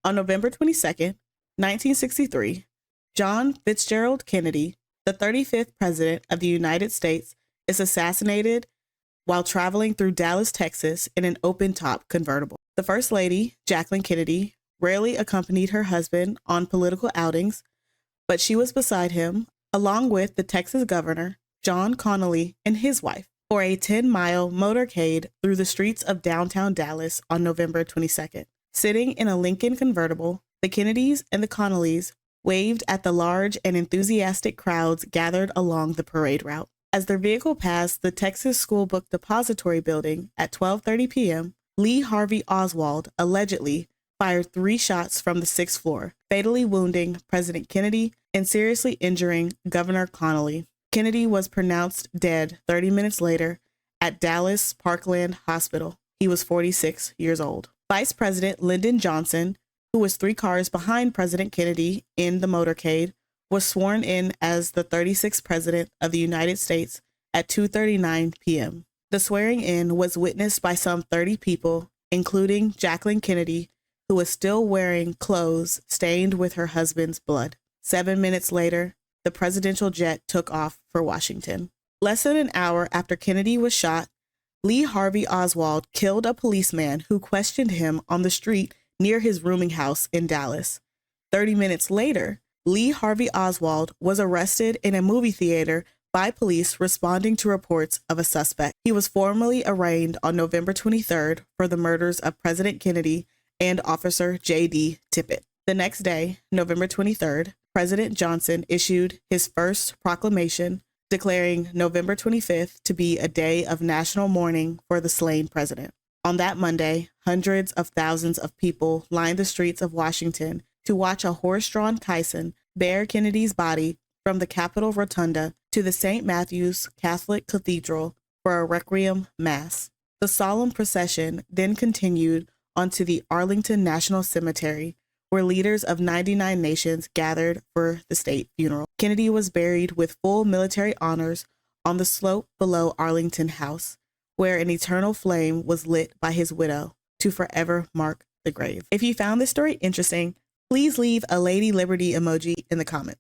On November 22nd, 1963, John Fitzgerald Kennedy, the 35th President of the United States, is assassinated while traveling through Dallas, Texas in an open-top convertible. The First Lady, Jacqueline Kennedy, rarely accompanied her husband on political outings, but she was beside him, along with the Texas governor, John Connally, and his wife, for a 10-mile motorcade through the streets of downtown Dallas on November 22nd. Sitting in a Lincoln convertible, the Kennedys and the Connallys waved at the large and enthusiastic crowds gathered along the parade route. As their vehicle passed the Texas School Book Depository building at 12:30 p.m., Lee Harvey Oswald allegedly fired 3 shots from the 6th floor, fatally wounding President Kennedy and seriously injuring Governor Connally. Kennedy was pronounced dead 30 minutes later at Dallas Parkland Hospital. He was 46 years old. Vice President Lyndon Johnson, who was 3 cars behind President Kennedy in the motorcade, was sworn in as the 36th President of the United States at 2:39 p.m. The swearing in was witnessed by some 30 people, including Jacqueline Kennedy, who was still wearing clothes stained with her husband's blood. 7 minutes later, the presidential jet took off for Washington. Less than an hour after Kennedy was shot, Lee Harvey Oswald killed a policeman who questioned him on the street near his rooming house in Dallas. 30 minutes later, Lee Harvey Oswald was arrested in a movie theater by police responding to reports of a suspect. He was formally arraigned on November 23rd for the murders of President Kennedy and Officer J.D. Tippit. The next day, November 23rd, President Johnson issued his first proclamation declaring November 25th to be a day of national mourning for the slain president. On that Monday, hundreds of thousands of people lined the streets of Washington to watch a horse-drawn caisson bear Kennedy's body from the Capitol Rotunda to the St. Matthew's Catholic Cathedral for a requiem mass. The solemn procession then continued onto the Arlington National Cemetery, where leaders of 99 nations gathered for the state funeral. Kennedy was buried with full military honors on the slope below Arlington House, where an eternal flame was lit by his widow to forever mark the grave. If you found this story interesting, please leave a Lady Liberty emoji in the comments.